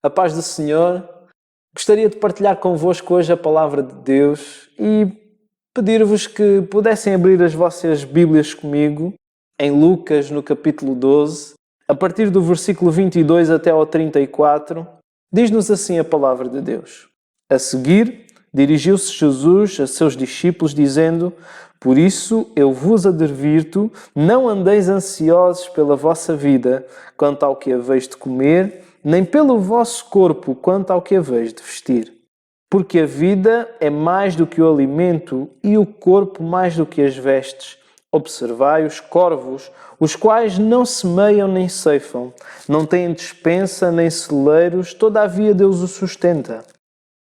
A paz do Senhor. Gostaria de partilhar convosco hoje a palavra de Deus e pedir-vos que pudessem abrir as vossas Bíblias comigo em Lucas, no capítulo 12, a partir do versículo 22 até ao 34, diz-nos assim a palavra de Deus. A seguir, dirigiu-se Jesus a seus discípulos, dizendo: Por isso eu vos advirto, não andeis ansiosos pela vossa vida, quanto ao que haveis de comer, nem pelo vosso corpo, quanto ao que haveis de vestir. Porque a vida é mais do que o alimento e o corpo mais do que as vestes. Observai os corvos, os quais não semeiam nem ceifam, não têm despensa nem celeiros, todavia Deus os sustenta.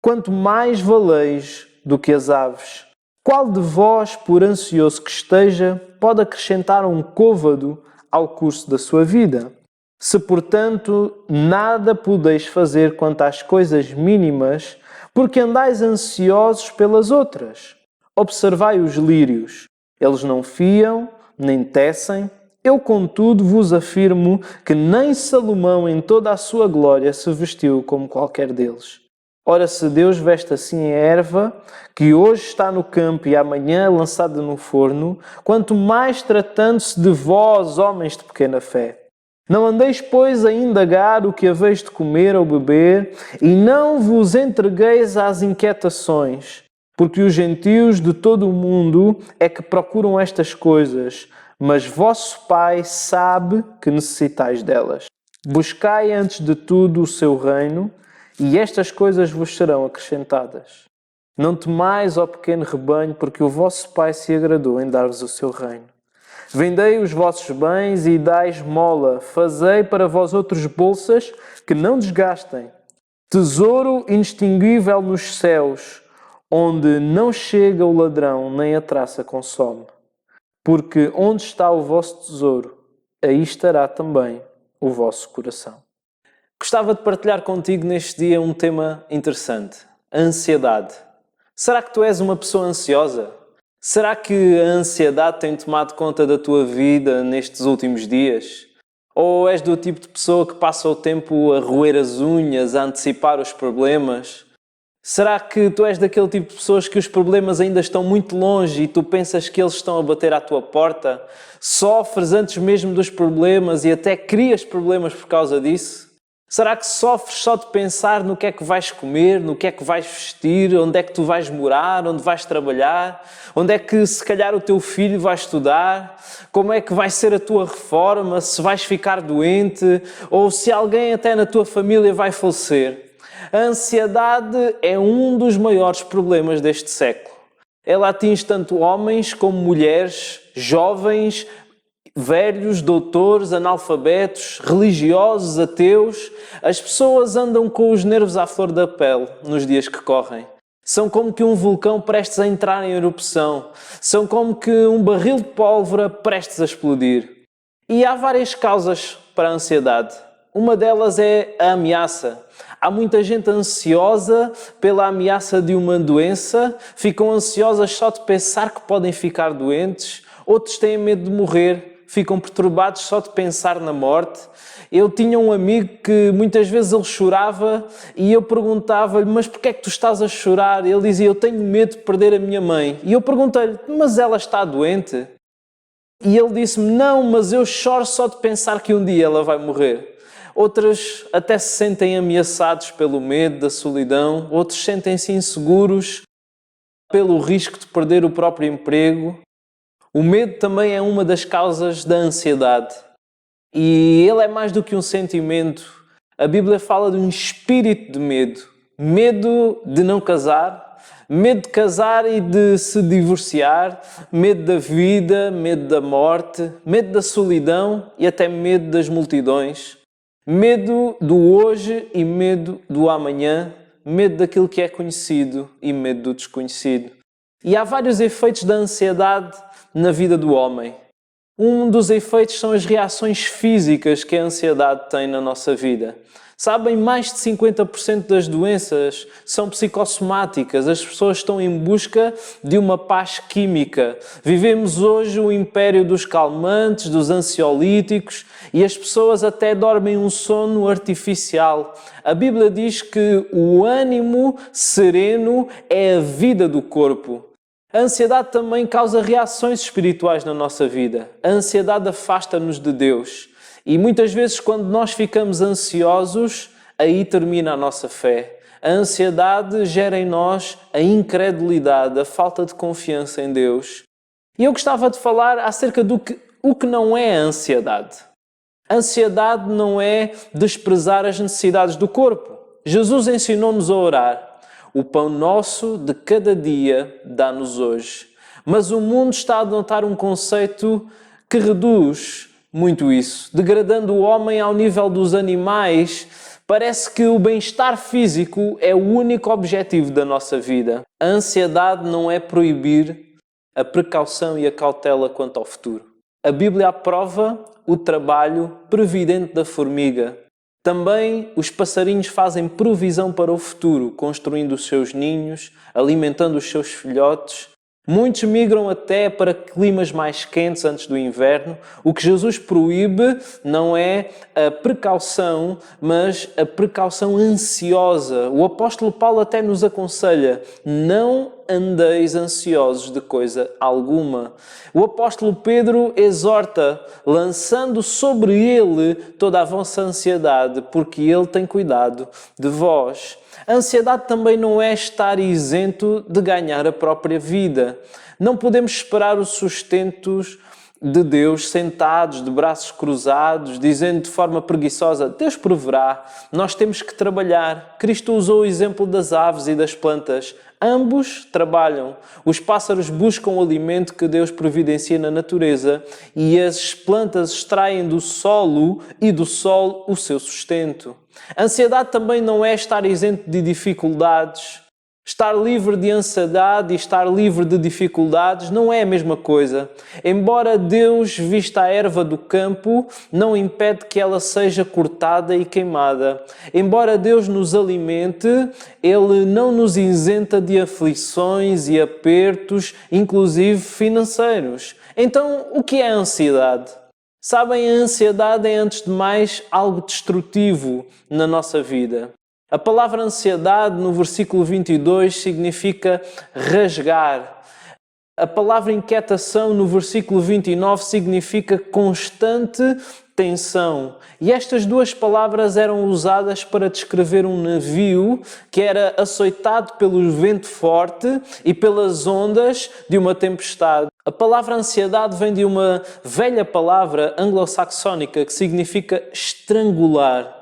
Quanto mais valeis do que as aves, qual de vós, por ansioso que esteja, pode acrescentar um côvado ao curso da sua vida? Se, portanto, nada podeis fazer quanto às coisas mínimas, porque andais ansiosos pelas outras. Observai os lírios. Eles não fiam, nem tecem. Eu, contudo, vos afirmo que nem Salomão, em toda a sua glória, se vestiu como qualquer deles. Ora, se Deus veste assim a erva, que hoje está no campo e amanhã é lançada no forno, quanto mais tratando-se de vós, homens de pequena fé. Não andeis, pois, a indagar o que haveis de comer ou beber, e não vos entregueis às inquietações, porque os gentios de todo o mundo é que procuram estas coisas, mas vosso Pai sabe que necessitais delas. Buscai antes de tudo o seu reino, e estas coisas vos serão acrescentadas. Não temais, ó pequeno rebanho, porque o vosso Pai se agradou em dar-vos o seu reino. Vendei os vossos bens e dai esmola, fazei para vós outros bolsas que não desgastem, tesouro inextinguível nos céus, onde não chega o ladrão nem a traça consome. Porque onde está o vosso tesouro, aí estará também o vosso coração. Gostava de partilhar contigo neste dia um tema interessante, a ansiedade. Será que tu és uma pessoa ansiosa? Será que a ansiedade tem tomado conta da tua vida nestes últimos dias? Ou és do tipo de pessoa que passa o tempo a roer as unhas, a antecipar os problemas? Será que tu és daquele tipo de pessoas que os problemas ainda estão muito longe e tu pensas que eles estão a bater à tua porta? Sofres antes mesmo dos problemas e até crias problemas por causa disso? Será que sofres só de pensar no que é que vais comer, no que é que vais vestir, onde é que tu vais morar, onde vais trabalhar, onde é que se calhar o teu filho vai estudar, como é que vai ser a tua reforma, se vais ficar doente ou se alguém até na tua família vai falecer? A ansiedade é um dos maiores problemas deste século. Ela atinge tanto homens como mulheres, jovens, velhos, doutores, analfabetos, religiosos, ateus. As pessoas andam com os nervos à flor da pele nos dias que correm. São como que um vulcão prestes a entrar em erupção. São como que um barril de pólvora prestes a explodir. E há várias causas para a ansiedade. Uma delas é a ameaça. Há muita gente ansiosa pela ameaça de uma doença, ficam ansiosas só de pensar que podem ficar doentes. Outros têm medo de morrer, ficam perturbados só de pensar na morte. Eu tinha um amigo que muitas vezes ele chorava e eu perguntava-lhe: mas porquê é que tu estás a chorar? Ele dizia: eu tenho medo de perder a minha mãe. E eu perguntei-lhe: mas ela está doente? E ele disse-me: não, mas eu choro só de pensar que um dia ela vai morrer. Outros até se sentem ameaçados pelo medo da solidão, outros sentem-se inseguros pelo risco de perder o próprio emprego. O medo também é uma das causas da ansiedade. E ele é mais do que um sentimento. A Bíblia fala de um espírito de medo. Medo de não casar, medo de casar e de se divorciar, medo da vida, medo da morte, medo da solidão e até medo das multidões. Medo do hoje e medo do amanhã, medo daquilo que é conhecido e medo do desconhecido. E há vários efeitos da ansiedade na vida do homem. Um dos efeitos são as reações físicas que a ansiedade tem na nossa vida. Sabem, mais de 50% das doenças são psicossomáticas. As pessoas estão em busca de uma paz química. Vivemos hoje o império dos calmantes, dos ansiolíticos, e as pessoas até dormem um sono artificial. A Bíblia diz que o ânimo sereno é a vida do corpo. A ansiedade também causa reações espirituais na nossa vida. A ansiedade afasta-nos de Deus. E muitas vezes, quando nós ficamos ansiosos, aí termina a nossa fé. A ansiedade gera em nós a incredulidade, a falta de confiança em Deus. E eu gostava de falar acerca do que não é a ansiedade. A ansiedade não é desprezar as necessidades do corpo. Jesus ensinou-nos a orar. O pão nosso de cada dia dá-nos hoje. Mas o mundo está a adotar um conceito que reduz muito isso, degradando o homem ao nível dos animais. Parece que o bem-estar físico é o único objetivo da nossa vida. A ansiedade não é proibir a precaução e a cautela quanto ao futuro. A Bíblia aprova o trabalho previdente da formiga. Também os passarinhos fazem provisão para o futuro, construindo os seus ninhos, alimentando os seus filhotes. Muitos migram até para climas mais quentes antes do inverno. O que Jesus proíbe não é a precaução, mas a precaução ansiosa. O apóstolo Paulo até nos aconselha: não andeis ansiosos de coisa alguma. O apóstolo Pedro exorta, lançando sobre ele toda a vossa ansiedade, porque ele tem cuidado de vós. A ansiedade também não é estar isento de ganhar a própria vida. Não podemos esperar o sustento de Deus sentados, de braços cruzados, dizendo de forma preguiçosa: Deus proverá. Nós temos que trabalhar. Cristo usou o exemplo das aves e das plantas. Ambos trabalham. Os pássaros buscam o alimento que Deus providencia na natureza e as plantas extraem do solo e do sol o seu sustento. A ansiedade também não é estar isento de dificuldades. Estar livre de ansiedade e estar livre de dificuldades não é a mesma coisa. Embora Deus vista a erva do campo, não impede que ela seja cortada e queimada. Embora Deus nos alimente, Ele não nos isenta de aflições e apertos, inclusive financeiros. Então, o que é a ansiedade? Sabem, a ansiedade é, antes de mais, algo destrutivo na nossa vida. A palavra ansiedade, no versículo 22, significa rasgar. A palavra inquietação, no versículo 29, significa constante tensão. E estas duas palavras eram usadas para descrever um navio que era açoitado pelo vento forte e pelas ondas de uma tempestade. A palavra ansiedade vem de uma velha palavra anglo-saxónica que significa estrangular.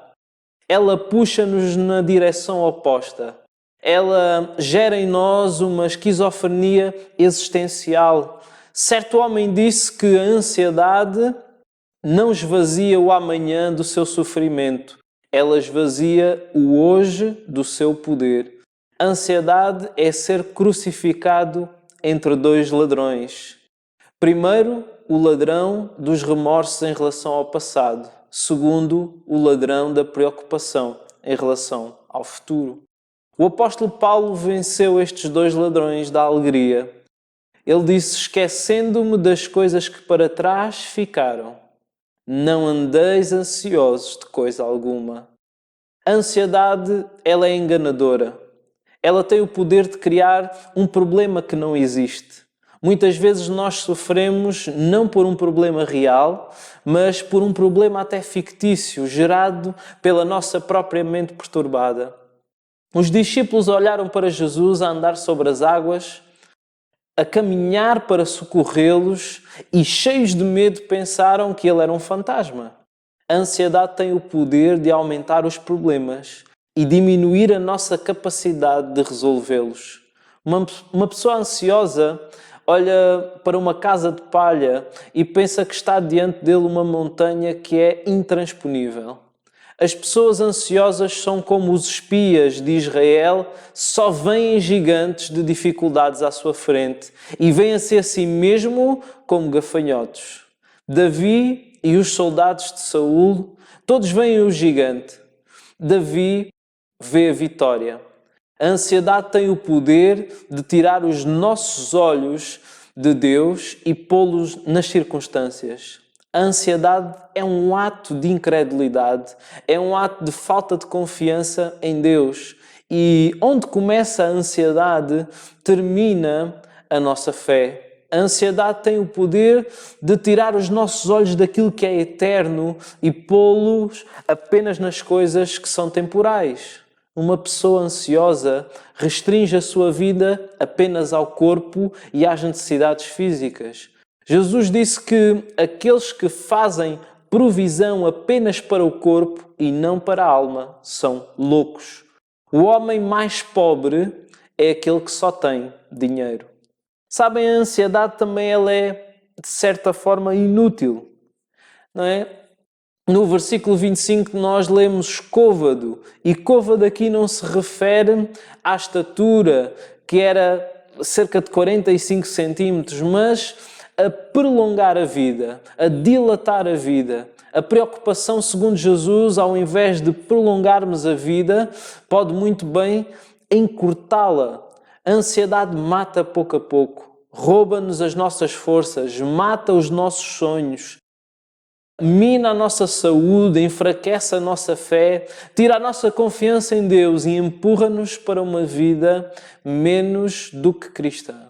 Ela puxa-nos na direção oposta. Ela gera em nós uma esquizofrenia existencial. Certo homem disse que a ansiedade não esvazia o amanhã do seu sofrimento. Ela esvazia o hoje do seu poder. A ansiedade é ser crucificado entre dois ladrões. Primeiro, o ladrão dos remorsos em relação ao passado. Segundo, o ladrão da preocupação em relação ao futuro. O apóstolo Paulo venceu estes dois ladrões da alegria. Ele disse: esquecendo-me das coisas que para trás ficaram, não andeis ansiosos de coisa alguma. A ansiedade, ela é enganadora. Ela tem o poder de criar um problema que não existe. Muitas vezes nós sofremos não por um problema real, mas por um problema até fictício, gerado pela nossa própria mente perturbada. Os discípulos olharam para Jesus a andar sobre as águas, a caminhar para socorrê-los e, cheios de medo, pensaram que ele era um fantasma. A ansiedade tem o poder de aumentar os problemas e diminuir a nossa capacidade de resolvê-los. Uma pessoa ansiosa olha para uma casa de palha e pensa que está diante dele uma montanha que é intransponível. As pessoas ansiosas são como os espias de Israel, só veem gigantes de dificuldades à sua frente e veem-se a si mesmo como gafanhotos. Davi e os soldados de Saul, todos veem o gigante. Davi vê a vitória. A ansiedade tem o poder de tirar os nossos olhos de Deus e pô-los nas circunstâncias. A ansiedade é um ato de incredulidade, é um ato de falta de confiança em Deus. E onde começa a ansiedade, termina a nossa fé. A ansiedade tem o poder de tirar os nossos olhos daquilo que é eterno e pô-los apenas nas coisas que são temporais. Uma pessoa ansiosa restringe a sua vida apenas ao corpo e às necessidades físicas. Jesus disse que aqueles que fazem provisão apenas para o corpo e não para a alma são loucos. O homem mais pobre é aquele que só tem dinheiro. Sabem, a ansiedade também ela é, de certa forma, inútil, não é? No versículo 25 nós lemos côvado, e côvado aqui não se refere à estatura, que era cerca de 45 centímetros, mas a prolongar a vida, a dilatar a vida. A preocupação, segundo Jesus, ao invés de prolongarmos a vida, pode muito bem encurtá-la. A ansiedade mata pouco a pouco, rouba-nos as nossas forças, mata os nossos sonhos, mina a nossa saúde, enfraquece a nossa fé, tira a nossa confiança em Deus e empurra-nos para uma vida menos do que cristã.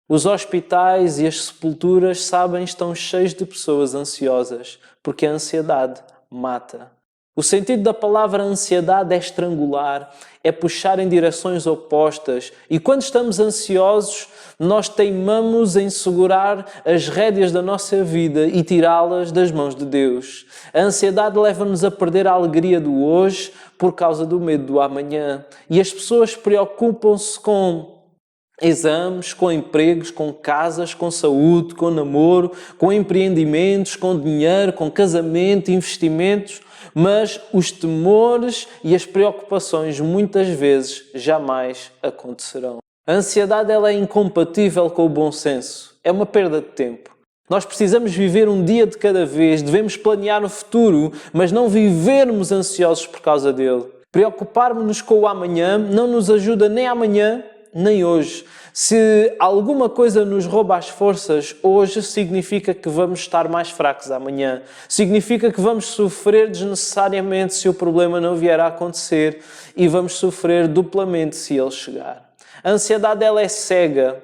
Os hospitais e as sepulturas, sabem, estão cheios de pessoas ansiosas, porque a ansiedade mata. O sentido da palavra ansiedade é estrangular, é puxar em direções opostas. E quando estamos ansiosos, nós teimamos em segurar as rédeas da nossa vida e tirá-las das mãos de Deus. A ansiedade leva-nos a perder a alegria do hoje por causa do medo do amanhã. E as pessoas preocupam-se com exames, com empregos, com casas, com saúde, com namoro, com empreendimentos, com dinheiro, com casamento, investimentos, mas os temores e as preocupações muitas vezes jamais acontecerão. A ansiedade ela é incompatível com o bom senso, é uma perda de tempo. Nós precisamos viver um dia de cada vez, devemos planear o futuro, mas não vivermos ansiosos por causa dele. Preocuparmos-nos com o amanhã não nos ajuda nem amanhã, nem hoje. Se alguma coisa nos rouba as forças hoje, significa que vamos estar mais fracos amanhã. Significa que vamos sofrer desnecessariamente se o problema não vier a acontecer e vamos sofrer duplamente se ele chegar. A ansiedade ela é cega.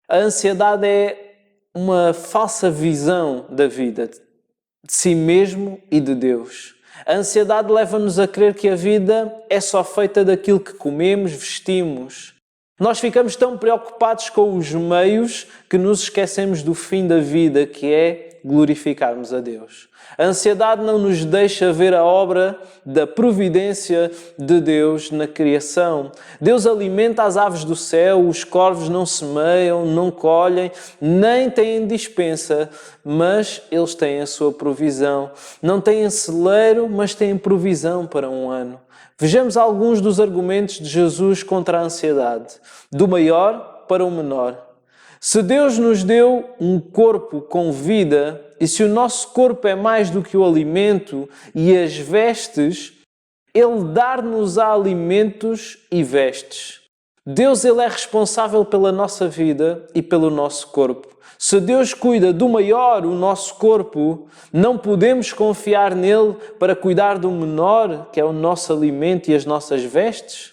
A ansiedade é uma falsa visão da vida, de si mesmo e de Deus. A ansiedade leva-nos a crer que a vida é só feita daquilo que comemos, vestimos. Nós ficamos tão preocupados com os meios que nos esquecemos do fim da vida, que é glorificarmos a Deus. A ansiedade não nos deixa ver a obra da providência de Deus na criação. Deus alimenta as aves do céu, os corvos não semeiam, não colhem, nem têm dispensa, mas eles têm a sua provisão. Não têm celeiro, mas têm provisão para um ano. Vejamos alguns dos argumentos de Jesus contra a ansiedade, do maior para o menor. Se Deus nos deu um corpo com vida, e se o nosso corpo é mais do que o alimento e as vestes, Ele dar-nos alimentos e vestes. Deus ele é responsável pela nossa vida e pelo nosso corpo. Se Deus cuida do maior, o nosso corpo, não podemos confiar nele para cuidar do menor, que é o nosso alimento e as nossas vestes?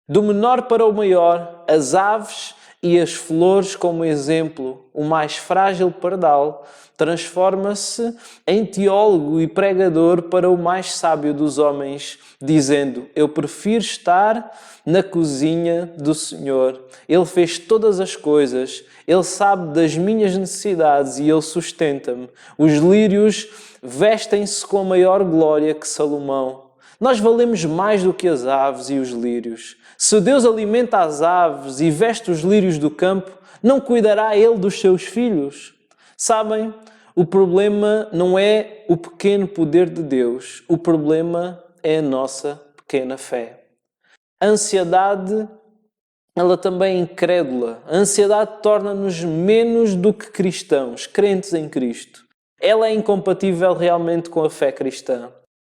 Do menor para o maior, as aves e as flores como exemplo, o mais frágil pardal transforma-se em teólogo e pregador para o mais sábio dos homens, dizendo: eu prefiro estar na cozinha do Senhor. Ele fez todas as coisas, Ele sabe das minhas necessidades e Ele sustenta-me. Os lírios vestem-se com a maior glória que Salomão. Nós valemos mais do que as aves e os lírios. Se Deus alimenta as aves e veste os lírios do campo, não cuidará Ele dos seus filhos? Sabem, o problema não é o pequeno poder de Deus, o problema é a nossa pequena fé. A ansiedade, ela também é incrédula. A ansiedade torna-nos menos do que cristãos, crentes em Cristo. Ela é incompatível realmente com a fé cristã.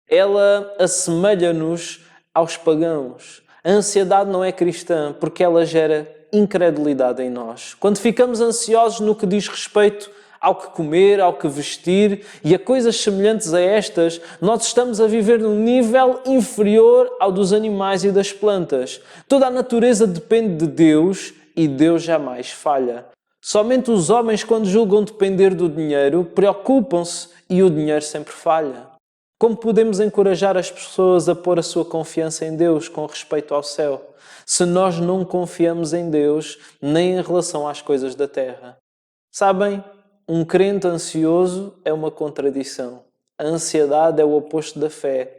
ela assemelha-nos aos pagãos. A ansiedade não é cristã porque ela gera incredulidade em nós. Quando ficamos ansiosos no que diz respeito ao que comer, ao que vestir e a coisas semelhantes a estas, nós estamos a viver num nível inferior ao dos animais e das plantas. Toda a natureza depende de Deus e Deus jamais falha. Somente os homens, quando julgam depender do dinheiro, preocupam-se e o dinheiro sempre falha. Como podemos encorajar as pessoas a pôr a sua confiança em Deus com respeito ao céu, se nós não confiamos em Deus nem em relação às coisas da terra? Sabem, um crente ansioso é uma contradição. A ansiedade é o oposto da fé.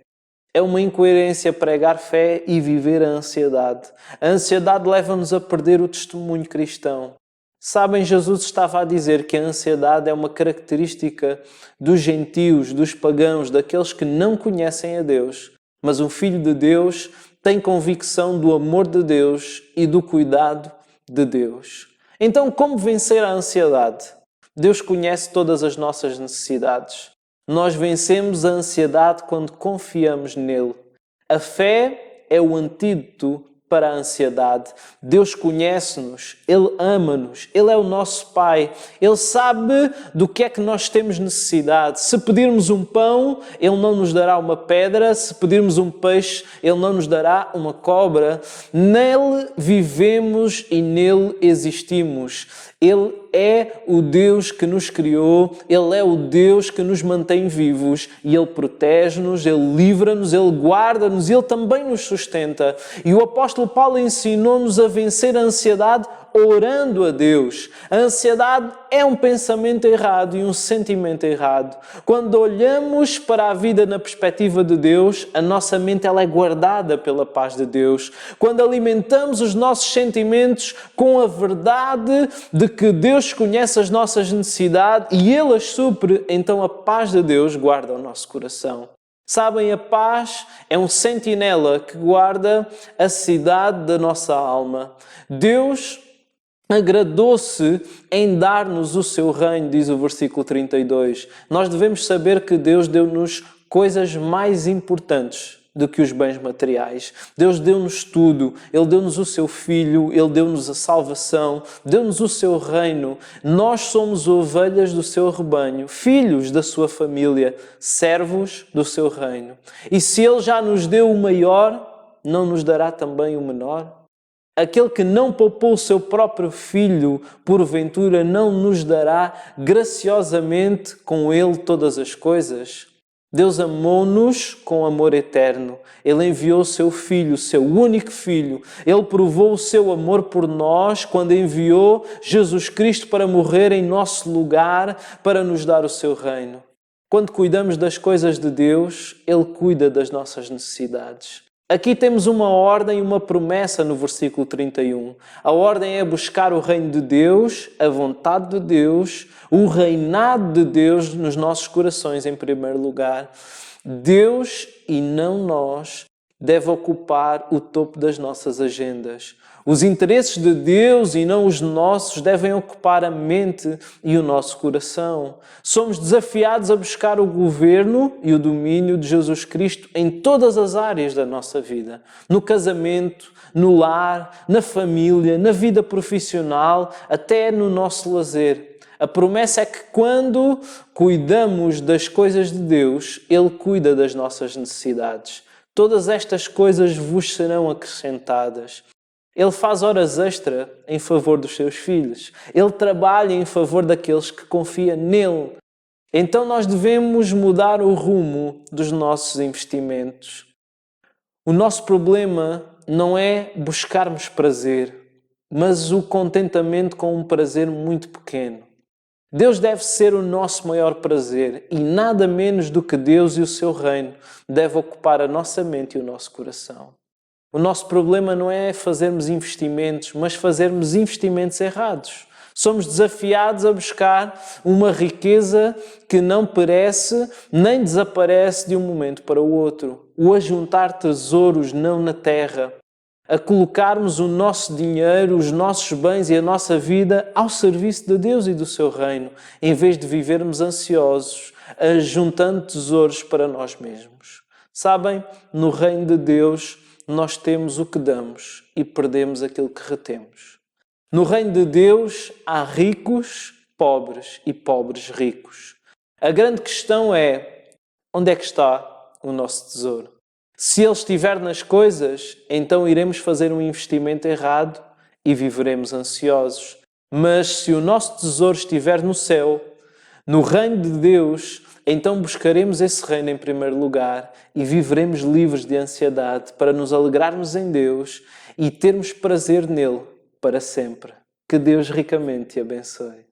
É uma incoerência pregar fé e viver a ansiedade. A ansiedade leva-nos a perder o testemunho cristão. Sabem, Jesus estava a dizer que a ansiedade é uma característica dos gentios, dos pagãos, daqueles que não conhecem a Deus. Mas o Filho de Deus tem convicção do amor de Deus e do cuidado de Deus. Então, como vencer a ansiedade? Deus conhece todas as nossas necessidades. Nós vencemos a ansiedade quando confiamos nele. A fé é o antídoto para a ansiedade. Deus conhece-nos, Ele ama-nos, Ele é o nosso Pai. Ele sabe do que é que nós temos necessidade. Se pedirmos um pão, Ele não nos dará uma pedra. Se pedirmos um peixe, Ele não nos dará uma cobra. Nele vivemos e nele existimos. Ele é o Deus que nos criou, Ele é o Deus que nos mantém vivos e Ele protege-nos, Ele livra-nos, Ele guarda-nos, Ele também nos sustenta. E o apóstolo Paulo ensinou-nos a vencer a ansiedade orando a Deus. A ansiedade é um pensamento errado e um sentimento errado. Quando olhamos para a vida na perspectiva de Deus, a nossa mente ela é guardada pela paz de Deus. Quando alimentamos os nossos sentimentos com a verdade de que Deus conhece as nossas necessidades e Ele as supre, então a paz de Deus guarda o nosso coração. Sabem, a paz é um sentinela que guarda a cidade da nossa alma. Deus agradou-se em dar-nos o seu reino, diz o versículo 32. Nós devemos saber que Deus deu-nos coisas mais importantes do que os bens materiais. Deus deu-nos tudo. Ele deu-nos o seu Filho, Ele deu-nos a salvação, deu-nos o seu reino. Nós somos ovelhas do seu rebanho, filhos da sua família, servos do seu reino. E se Ele já nos deu o maior, não nos dará também o menor? Aquele que não poupou o seu próprio Filho, porventura não nos dará graciosamente com Ele todas as coisas? Deus amou-nos com amor eterno. Ele enviou o seu Filho, o seu único Filho. Ele provou o seu amor por nós quando enviou Jesus Cristo para morrer em nosso lugar, para nos dar o seu reino. Quando cuidamos das coisas de Deus, Ele cuida das nossas necessidades. Aqui temos uma ordem e uma promessa no versículo 31. A ordem é buscar o reino de Deus, a vontade de Deus, o reinado de Deus nos nossos corações em primeiro lugar. Deus e não nós deve ocupar o topo das nossas agendas. Os interesses de Deus e não os nossos devem ocupar a mente e o nosso coração. Somos desafiados a buscar o governo e o domínio de Jesus Cristo em todas as áreas da nossa vida. No casamento, no lar, na família, na vida profissional, até no nosso lazer. A promessa é que quando cuidamos das coisas de Deus, Ele cuida das nossas necessidades. Todas estas coisas vos serão acrescentadas. Ele faz horas extra em favor dos seus filhos. Ele trabalha em favor daqueles que confiam nele. Então nós devemos mudar o rumo dos nossos investimentos. O nosso problema não é buscarmos prazer, mas o contentamento com um prazer muito pequeno. Deus deve ser o nosso maior prazer e nada menos do que Deus e o seu reino deve ocupar a nossa mente e o nosso coração. O nosso problema não é fazermos investimentos, mas fazermos investimentos errados. Somos desafiados a buscar uma riqueza que não perece nem desaparece de um momento para o outro. O ajuntar tesouros não na terra. A colocarmos o nosso dinheiro, os nossos bens e a nossa vida ao serviço de Deus e do seu reino, em vez de vivermos ansiosos, ajuntando tesouros para nós mesmos. Sabem, no reino de Deus nós temos o que damos e perdemos aquilo que retemos. No reino de Deus há ricos, pobres e pobres ricos. A grande questão é, onde é que está o nosso tesouro? Se ele estiver nas coisas, então iremos fazer um investimento errado e viveremos ansiosos. Mas se o nosso tesouro estiver no céu, no reino de Deus, então buscaremos esse reino em primeiro lugar e viveremos livres de ansiedade para nos alegrarmos em Deus e termos prazer nele para sempre. Que Deus ricamente te abençoe.